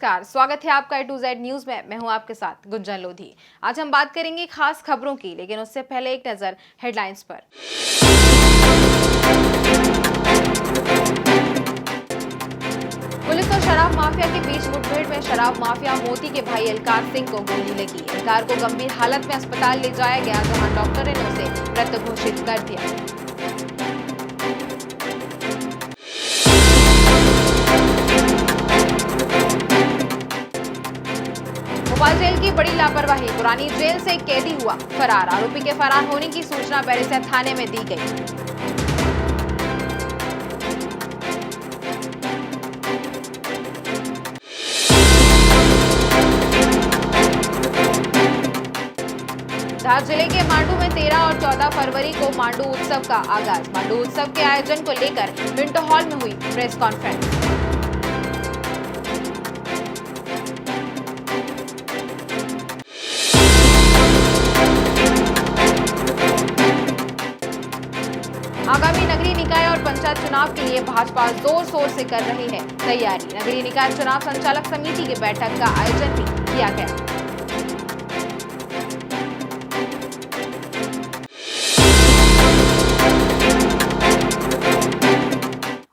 नमस्कार, स्वागत है आपका A to Z न्यूज में। मैं हूं आपके साथ गुंजन लोधी। आज हम बात करेंगे खास खबरों की, लेकिन उससे पहले एक नजर हेडलाइंस पर। पुलिस और शराब माफिया के बीच मुठभेड़ में शराब माफिया मोती के भाई एलकार सिंह को गोली लगी। एलकार को गंभीर हालत में अस्पताल ले जाया गया, जहां डॉक्टर ने उसे मृत घोषित कर दिया। भोपाल जेल की बड़ी लापरवाही, पुरानी जेल से एक कैदी हुआ फरार। आरोपी के फरार होने की सूचना बैरिया थाने में दी गई। धार जिले के मांडू में 13 और 14 फरवरी को मांडू उत्सव का आगाज। मांडू उत्सव के आयोजन को लेकर मिंटो हॉल में हुई प्रेस कॉन्फ्रेंस। आगामी नगरीय निकाय और पंचायत चुनाव के लिए भाजपा जोर शोर से कर रही है तैयारी। नगरीय निकाय चुनाव संचालक समिति की बैठक का आयोजन भी किया गया।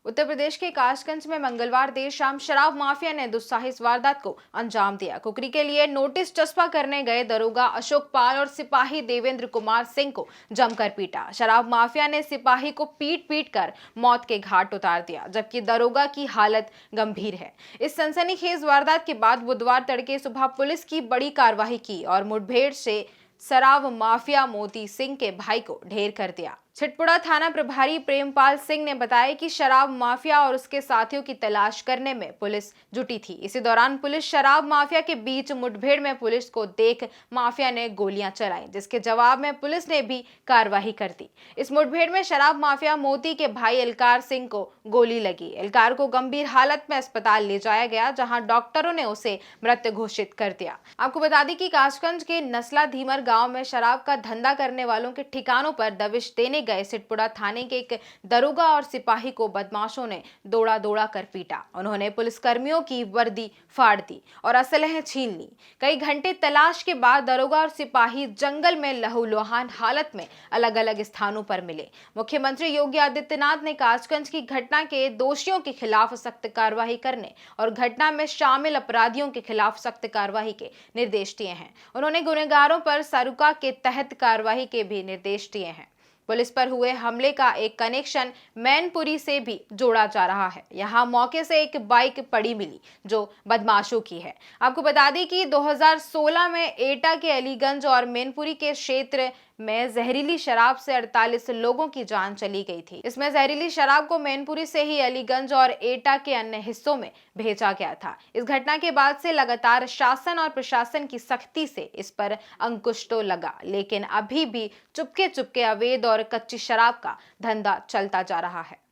उत्तर प्रदेश के कासगंज में मंगलवार देर शाम शराब माफिया ने दुस्साहस वारदात को अंजाम दिया। कुकरी के लिए नोटिस चस्पा करने गए दरोगा अशोक पाल और सिपाही देवेंद्र कुमार सिंह को जमकर पीटा। शराब माफिया ने सिपाही को पीट कर मौत के घाट उतार दिया, जबकि दरोगा की हालत गंभीर है। इस सनसनीखेज वारदात के बाद बुधवार तड़के सुबह पुलिस की बड़ी कार्रवाई की और मुठभेड़ से शराब माफिया मोती सिंह के भाई को ढेर कर दिया। छिटपुरा थाना प्रभारी प्रेमपाल सिंह ने बताया कि शराब माफिया और उसके साथियों की तलाश करने में पुलिस जुटी थी। इसी दौरान पुलिस शराब माफिया के बीच मुठभेड़ में पुलिस को देख माफिया ने गोलियां चलाईं, जिसके जवाब में पुलिस ने भी कार्रवाई कर दी। इस मुठभेड़ में शराब माफिया मोती के भाई एलकार सिंह को गोली लगी। एलकार को गंभीर हालत में अस्पताल ले जाया गया, जहाँ डॉक्टरों ने उसे मृत घोषित कर दिया। आपको बता दें कि कासगंज के नस्ला धीमर गाँव में शराब का धंधा करने वालों के ठिकानों पर दबिश देने गए सिटपुरा थाने के एक दरोगा और सिपाही को बदमाशों ने दौड़ा कर पीटा। उन्होंने पुलिसकर्मियों की वर्दी फाड़ दी और असलहे छीन ली। कई घंटे तलाश के बाद दरोगा और सिपाही जंगल में लहूलुहान हालत में अलग अलग स्थानों पर मिले। मुख्यमंत्री योगी आदित्यनाथ ने कासगंज की घटना के दोषियों के खिलाफ सख्त कार्रवाई करने और घटना में शामिल अपराधियों के खिलाफ सख्त कार्रवाई के निर्देश दिए हैं। उन्होंने गुनहगारों पर सरुका के तहत कार्रवाई के भी निर्देश दिए हैं। पुलिस पर हुए हमले का एक कनेक्शन मैनपुरी से भी जोड़ा जा रहा है। यहां मौके से एक बाइक पड़ी मिली जो बदमाशों की है। आपको बता दें कि 2016 में एटा के अलीगंज और मैनपुरी के क्षेत्र में जहरीली शराब से 48 लोगों की जान चली गई थी। इसमें जहरीली शराब को मैनपुरी से ही अलीगंज और एटा के अन्य हिस्सों में भेजा गया था। इस घटना के बाद से लगातार शासन और प्रशासन की सख्ती से इस पर अंकुश तो लगा, लेकिन अभी भी चुपके अवैध और कच्ची शराब का धंधा चलता जा रहा है।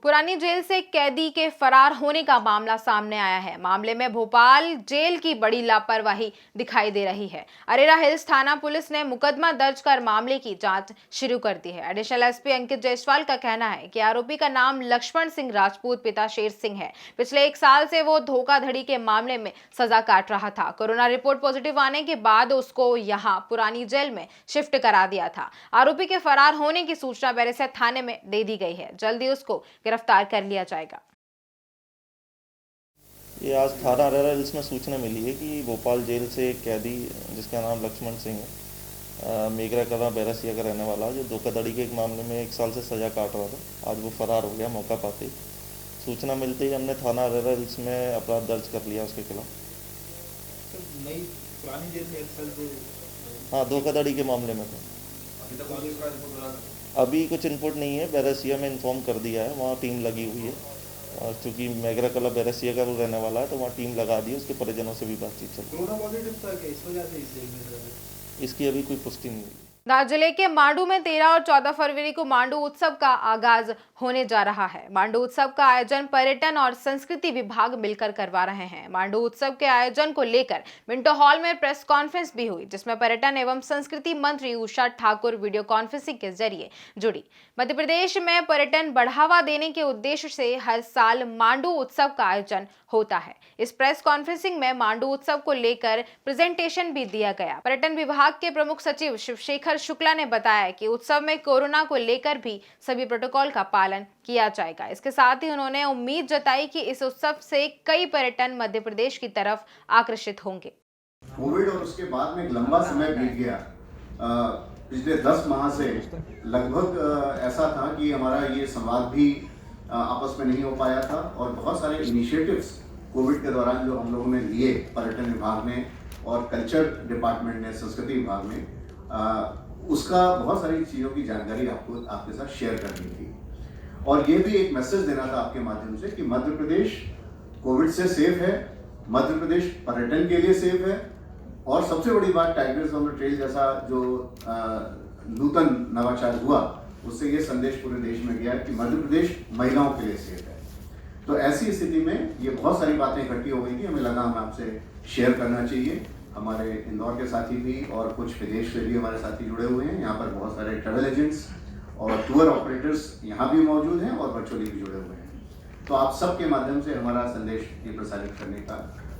पुरानी जेल से कैदी के फरार होने का मामला सामने आया है। मामले में भोपाल जेल की बड़ी लापरवाही दिखाई दे रही है। अरेरा हिल्स थाना पुलिस ने मुकदमा दर्ज कर मामले की जांच शुरू कर दी है। एडिशनल एसपी अंकित जायसवाल का कहना है कि आरोपी का नाम लक्ष्मण सिंह राजपूत पिता शेर सिंह है। पिछले 1 साल से वो धोखाधड़ी के मामले में सजा काट रहा था। कोरोना रिपोर्ट पॉजिटिव आने के बाद उसको यहाँ पुरानी जेल में शिफ्ट करा दिया था। आरोपी के फरार होने की सूचना बैरिया थाने में दे दी गई है। जल्दी उसको गिरफ्तार कर लिया जाएगा। ये आज थाना अरेरा हिल्स में सूचना मिली है कि भोपाल जेल से एक कैदी जिसका नाम लक्ष्मण सिंह है, मेघरा कला बैरसिया का रहने वाला, जो धोखाधड़ी के एक मामले में 1 साल से सजा काट रहा था, आज वो फरार हो गया। मौका पाते ही सूचना मिलते ही हमने थाना अरेरा हिल्स में अपराध दर्ज कर लिया उसके खिलाफ। पुरानी जेल में 1 साल से हाँ, धोखाधड़ी के मामले में था। अभी कुछ इनपुट नहीं है। बैरसिया में इन्फॉर्म कर दिया है, वहाँ टीम लगी हुई है। और चूँकि मेघरा कला बैरसिया का वो रहने वाला है, तो वहाँ टीम लगा दी है। उसके परिजनों से भी बातचीत चल रही है। कोरोना पॉजिटिव था क्या इस वजह से इस जेल में? इसकी अभी कोई पुष्टि नहीं हुई। धार जिले के मांडू में 13 और 14 फरवरी को मांडू उत्सव का आगाज होने जा रहा है। मांडू उत्सव का आयोजन पर्यटन और संस्कृति विभाग मिलकर करवा रहे हैं। मांडू उत्सव के आयोजन को लेकर मिंटो हॉल में प्रेस कॉन्फ्रेंस भी हुई, जिसमें पर्यटन एवं संस्कृति मंत्री उषा ठाकुर वीडियो कॉन्फ्रेंसिंग के जरिए जुड़ी। मध्य प्रदेश में पर्यटन बढ़ावा देने के उद्देश्य से हर साल मांडू उत्सव का आयोजन होता है। इस प्रेस कॉन्फ्रेंसिंग में मांडू उत्सव को लेकर प्रेजेंटेशन भी दिया गया। पर्यटन विभाग के प्रमुख सचिव शिवशेखर शुक्ला ने बताया कि उत्सव में कोरोना को लेकर भी सभी प्रोटोकॉल का पालन किया जाएगा। इसके साथ ही उन्होंने उम्मीद जताई कि इस उत्सव से कई पर्यटन मध्य प्रदेश की तरफ आकर्षित होंगे। कोविड और उसके बाद में एक लंबा समय बीत गया। पिछले 10 माह से लगभग ऐसा था कि हमारा ये संवाद भी आपस में नहीं हो पाया था और बहुत सारे इनिशिएटिव्स कोविड के दौरान जो हम लोगों ने लिए पर्यटन विभाग ने और कल्चर डिपार्टमेंट ने, संस्कृति विभाग ने, उसका बहुत सारी चीज़ों की जानकारी आपके साथ शेयर करनी थी। और ये भी एक मैसेज देना था आपके माध्यम से कि मध्य प्रदेश कोविड से सेफ है, मध्य प्रदेश पर्यटन के लिए सेफ है और सबसे बड़ी बात टाइगर्स ऑन द ट्रेल जैसा जो नूतन नवाचार हुआ उससे ये संदेश पूरे देश में गया कि मध्य प्रदेश महिलाओं के लिए सेफ है। तो ऐसी स्थिति में ये बहुत सारी बातें इकट्ठी हो गई थी, हमें लगा हमें आपसे शेयर करना चाहिए। हमारे इंदौर के साथी भी और कुछ विदेश से भी हमारे साथी जुड़े हुए हैं। यहाँ पर बहुत सारे ट्रैवल एजेंट्स और टूर ऑपरेटर्स यहाँ भी मौजूद हैं और वर्चुअली भी जुड़े हुए हैं। तो आप सबके माध्यम से हमारा संदेश ये प्रसारित करने का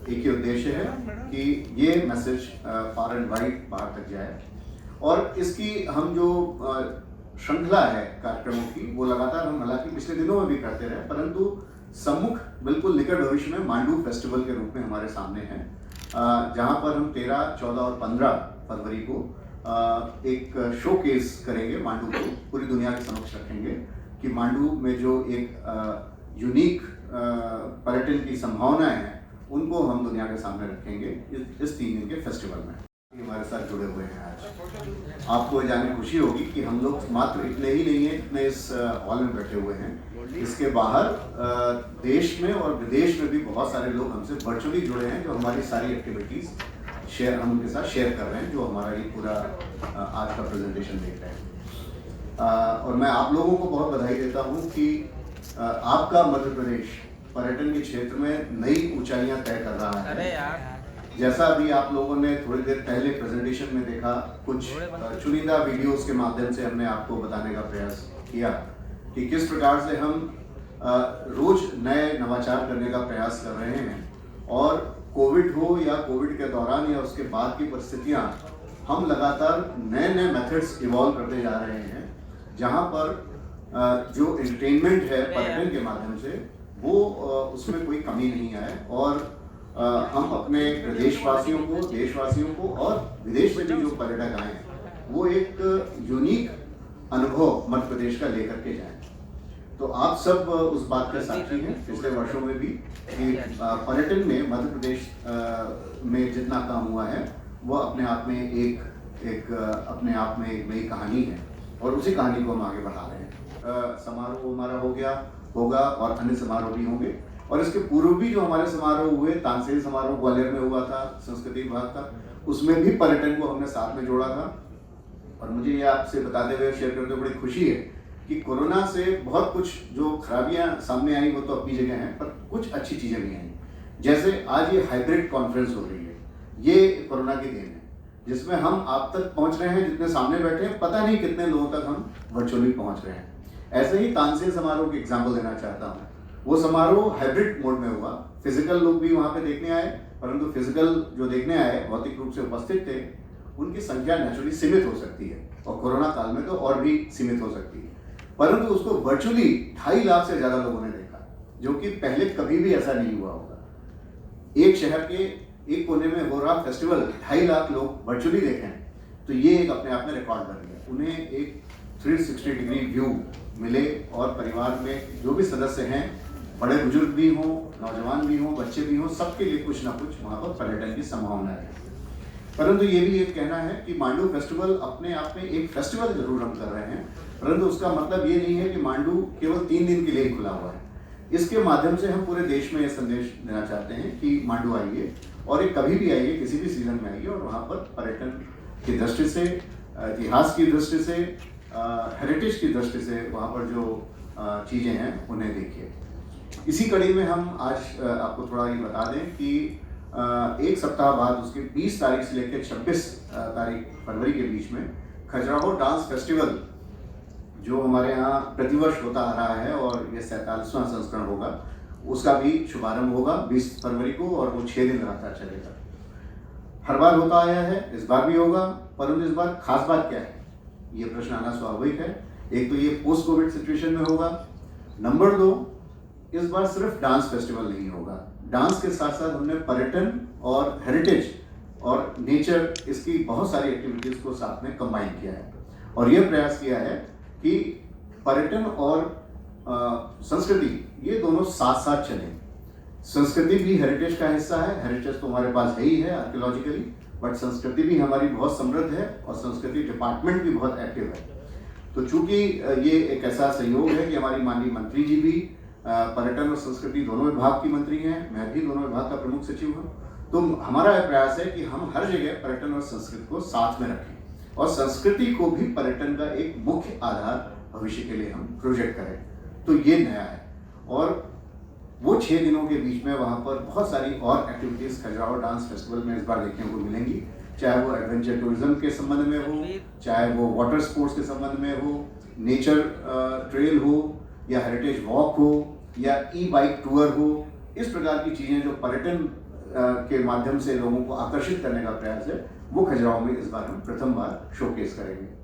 एक ही उद्देश्य है कि ये मैसेज फार एंड वाइड बाहर तक जाए। और इसकी हम जो श्रृंखला है कार्यक्रमों की वो लगातार हम हालांकि पिछले दिनों में भी करते रहे, परंतु सम्मुख बिल्कुल निकट भविष्य में मांडू फेस्टिवल के रूप में हमारे सामने है, जहां पर हम 13, 14 और 15 फरवरी को एक शोकेस करेंगे, मांडू को पूरी दुनिया के समक्ष रखेंगे कि मांडू में जो एक यूनिक पर्यटन की संभावनाएं हैं उनको हम दुनिया के सामने रखेंगे इस 3 दिन के फेस्टिवल में। हमारे साथ जुड़े हुए हैं आज, आपको जाने खुशी होगी कि हम लोग मात्र इतने ही नहीं है, इतने इस हॉल में बैठे हुए हैं, इसके बाहर देश में और विदेश में भी बहुत सारे लोग हमसे वर्चुअली जुड़े हैं जो हमारी सारी एक्टिविटीज हम उनके साथ शेयर कर रहे हैं, जो हमारा ये पूरा आज का प्रेजेंटेशन देख रहे हैं। और मैं आप लोगों को बहुत बधाई देता हूँ कि आपका मध्य प्रदेश पर्यटन के क्षेत्र में नई ऊंचाइयां तय कर रहा है। अरे यार, जैसा अभी आप लोगों ने थोड़ी देर पहले प्रेजेंटेशन में देखा, कुछ चुनिंदा वीडियोस के माध्यम से हमने आपको बताने का प्रयास किया कि किस प्रकार से हम रोज नए नवाचार करने का प्रयास कर रहे हैं। और कोविड हो या कोविड के दौरान या उसके बाद की परिस्थितियां, हम लगातार नए नए मेथड्स इवॉल्व करते जा रहे हैं, जहां पर जो एंटरटेनमेंट है पर्यटन के माध्यम से वो उसमें कोई कमी नहीं आए। और हम अपने प्रदेशवासियों को, देशवासियों को और विदेश से भी जो पर्यटक आए हैं वो एक यूनिक अनुभव मध्य प्रदेश का लेकर के जाएं। तो आप सब उस बात के साक्षी हैं पिछले वर्षों में भी कि पर्यटन में मध्य प्रदेश में जितना काम हुआ है वो अपने आप में अपने आप में एक नई कहानी है और उसी कहानी को हम आगे बढ़ा रहे हैं। समारोह हमारा होगा और अन्य समारोह भी होंगे। और इसके पूर्व भी जो हमारे समारोह हुए, तानसेन समारोह ग्वालियर में हुआ था संस्कृति विभाग का, उसमें भी पर्यटन को हमने साथ में जोड़ा था। और मुझे ये आपसे बताते हुए, शेयर करते हुए बड़ी खुशी है कि कोरोना से बहुत कुछ जो खराबियां सामने आई वो तो अपनी जगह हैं, पर कुछ अच्छी चीज़ें भी आई। जैसे आज ये हाइब्रिड कॉन्फ्रेंस हो रही है, ये कोरोना की देन है, जिसमें हम आप तक पहुँच रहे हैं, जितने सामने बैठे हैं पता नहीं कितने लोगों तक हम वर्चुअली पहुँच रहे हैं। ऐसे ही तानसेन समारोह की एग्जाम्पल देना चाहता हूँ। वो समारोह हाइब्रिड मोड में हुआ, फिजिकल लोग भी वहाँ पे देखने आए, परंतु फिजिकल जो देखने आए भौतिक रूप से उपस्थित थे उनकी संख्या नेचुरली सीमित हो सकती है और कोरोना काल में तो और भी सीमित हो सकती है, परंतु उसको वर्चुअली 2.5 लाख से ज़्यादा लोगों ने देखा, जो कि पहले कभी भी ऐसा नहीं हुआ होगा। एक शहर के एक कोने में हो रहा फेस्टिवल 2.5 लाख लोग वर्चुअली देखें, तो ये एक अपने आप में रिकॉर्ड बन गया। उन्हें एक 360 डिग्री व्यू मिले और परिवार में जो भी सदस्य हैं, बड़े बुजुर्ग भी हों, नौजवान भी हों, बच्चे भी हों, सबके लिए कुछ ना कुछ वहाँ पर पर्यटन की संभावना है। परंतु ये भी एक कहना है कि मांडू फेस्टिवल अपने आप में एक फेस्टिवल जरूर हम कर रहे हैं, परंतु उसका मतलब ये नहीं है कि मांडू केवल 3 दिन के लिए ही खुला हुआ है। इसके माध्यम से हम पूरे देश में ये संदेश देना चाहते हैं कि मांडू आइए और ये कभी भी आइए, किसी भी सीजन में आइए और वहाँ पर पर्यटन की दृष्टि से इतिहास की दृष्टि से, हेरिटेज की दृष्टि से वहाँ पर जो चीज़ें हैं उन्हें देखिए। इसी कड़ी में हम आज आपको थोड़ा ये बता दें कि एक सप्ताह बाद उसके 20 तारीख से लेकर 26 तारीख फरवरी के बीच में खजुराहो डांस फेस्टिवल जो हमारे यहाँ प्रतिवर्ष होता आ रहा है और ये 47वां संस्करण होगा, उसका भी शुभारंभ होगा 20 फरवरी को और वो 6 दिन लगातार चलेगा। हर बार होता आया है, इस बार भी होगा, परंतु इस बार खास बात क्या है, ये प्रश्न आना स्वाभाविक है। एक तो ये पोस्ट कोविड सिचुएशन में होगा, नंबर 2 इस बार सिर्फ डांस फेस्टिवल नहीं होगा, डांस के साथ साथ हमने पर्यटन और हेरिटेज और नेचर, इसकी बहुत सारी एक्टिविटीज़ को साथ में कंबाइन किया है और ये प्रयास किया है कि पर्यटन और संस्कृति ये दोनों साथ साथ चलें। संस्कृति भी हेरिटेज का हिस्सा है, हेरिटेज तो हमारे पास है ही है आर्कियोलॉजिकली, बट संस्कृति भी हमारी बहुत समृद्ध है और संस्कृति डिपार्टमेंट भी बहुत एक्टिव है। तो चूंकि ये एक ऐसा सहयोग है कि हमारी माननीय मंत्री जी भी पर्यटन और संस्कृति दोनों विभाग की मंत्री हैं, मैं भी दोनों विभाग का प्रमुख सचिव हूँ, तो हमारा यह प्रयास है कि हम हर जगह पर्यटन और संस्कृति को साथ में रखें और संस्कृति को भी पर्यटन का एक मुख्य आधार भविष्य के लिए हम प्रोजेक्ट करें। तो ये नया है और वो 6 दिनों के बीच में वहाँ पर बहुत सारी और एक्टिविटीज़ खजुराहो डांस फेस्टिवल में इस बार देखने को मिलेंगी, चाहे वो एडवेंचर टूरिज्म के संबंध में हो, चाहे वो वाटर स्पोर्ट्स के संबंध में हो, नेचर ट्रेल हो या हेरिटेज वॉक हो या ई-बाइक टूर हो। इस प्रकार की चीज़ें जो पर्यटन के माध्यम से लोगों को आकर्षित करने का प्रयास है, वो खजुराहो में इस बार हम प्रथम बार शोकेस करेंगे।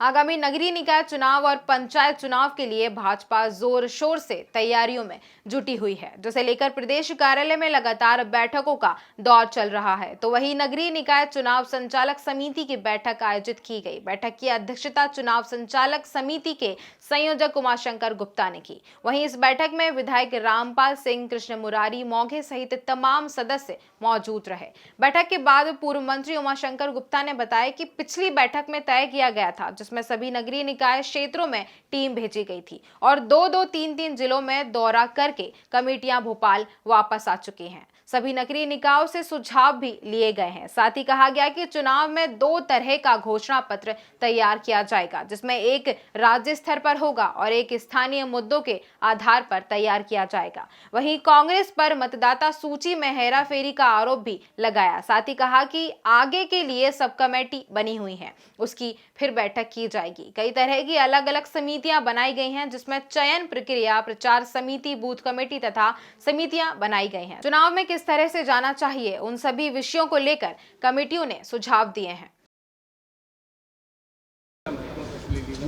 आगामी नगरीय निकाय चुनाव और पंचायत चुनाव के लिए भाजपा जोर शोर से तैयारियों में जुटी हुई है, जिसे लेकर प्रदेश कार्यालय में लगातार बैठकों का दौर चल रहा है। तो वहीं नगरीय निकाय चुनाव संचालक समिति की बैठक आयोजित की गई। बैठक की अध्यक्षता चुनाव संचालक समिति के संयोजक उमाशंकर गुप्ता ने की। वहीं इस बैठक में विधायक रामपाल सिंह, कृष्ण मुरारी मौघे सहित तमाम सदस्य मौजूद रहे। बैठक के बाद पूर्व मंत्री उमाशंकर गुप्ता ने बताया कि पिछली बैठक में तय किया गया था, जिसमें सभी नगरीय निकाय क्षेत्रों में टीम भेजी गई थी और 2-2, 3-3 जिलों में दौरा करके कमेटियां भोपाल वापस आ चुकी हैं। सभी नगरीय निकायों से सुझाव भी लिए गए हैं। साथ ही कहा गया कि चुनाव में 2 तरह का घोषणा पत्र तैयार किया जाएगा, जिसमें एक राज्य स्तर पर होगा और एक स्थानीय मुद्दों के आधार पर तैयार किया जाएगा। वहीं कांग्रेस पर मतदाता सूची में हेराफेरी का आरोप भी लगाया। साथ ही कहा कि आगे के लिए सब कमेटी बनी हुई है, उसकी फिर बैठक की जाएगी। कई तरह की अलग अलग समितियां बनाई गई हैं, जिसमें चयन प्रक्रिया, प्रचार समिति, बूथ कमेटी तथा समितियां बनाई गई हैं। चुनाव में किस तरह से जाना चाहिए, उन सभी विषयों को लेकर कमेटियों ने सुझाव दिए हैं।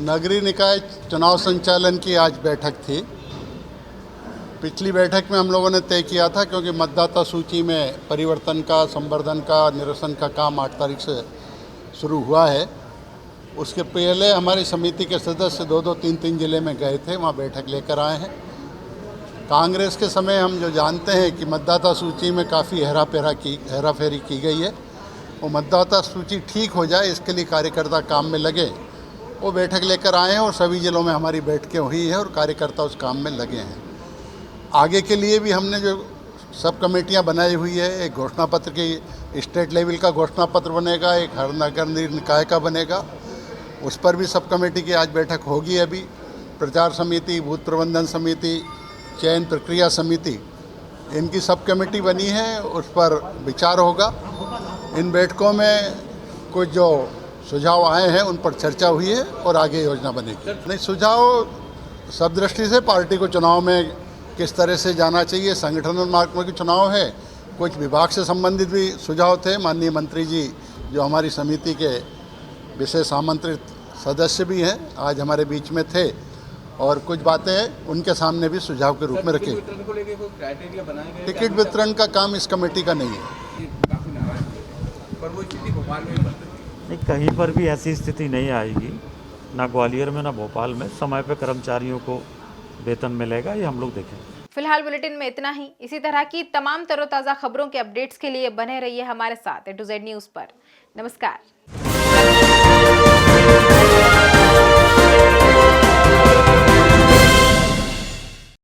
नगरीय निकाय चुनाव संचालन की आज बैठक थी। पिछली बैठक में हम लोगों ने तय किया था, क्योंकि मतदाता सूची में परिवर्तन का, संवर्धन का, निरसन का काम 8 तारीख से शुरू हुआ है। उसके पहले हमारी समिति के सदस्य 2-2, 3-3 जिले में गए थे, वहाँ बैठक लेकर आए हैं। कांग्रेस के समय हम जो जानते हैं कि मतदाता सूची में काफ़ी हेराफेरी की गई है, वो मतदाता सूची ठीक हो जाए, इसके लिए कार्यकर्ता काम में लगे, वो बैठक लेकर आए हैं और सभी जिलों में हमारी बैठकें हुई है और कार्यकर्ता उस काम में लगे हैं। आगे के लिए भी हमने जो सब कमेटियां बनाई हुई है, एक घोषणा पत्र की स्टेट लेवल का घोषणा पत्र बनेगा, एक हर नगर निकाय का बनेगा, उस पर भी सब कमेटी की आज बैठक होगी। अभी प्रचार समिति, बूथ प्रबंधन समिति, चयन प्रक्रिया समिति, इनकी सब कमेटी बनी है, उस पर विचार होगा। इन बैठकों में कुछ जो सुझाव आए हैं उन पर चर्चा हुई है और आगे योजना बनेगी। नहीं, सुझाव सब दृष्टि से पार्टी को चुनाव में किस तरह से जाना चाहिए, संगठनात्मक की चुनाव है, कुछ विभाग से संबंधित भी सुझाव थे। माननीय मंत्री जी जो हमारी समिति के विशेष आमंत्रित सदस्य भी हैं, आज हमारे बीच में थे और कुछ बातें उनके सामने भी सुझाव के रूप में रखे। टिकट वितरण का काम इस कमेटी का नहीं है। नहीं, कहीं पर भी ऐसी स्थिति नहीं आएगी, ना ग्वालियर में ना भोपाल में। समय पर कर्मचारियों को वेतन मिलेगा, ये हम लोग देखेंगे। फिलहाल बुलेटिन में इतना ही। इसी तरह की तमाम तरोताज़ा खबरों के अपडेट्स के लिए बने रहिए हमारे साथ A to Z न्यूज़ पर। नमस्कार।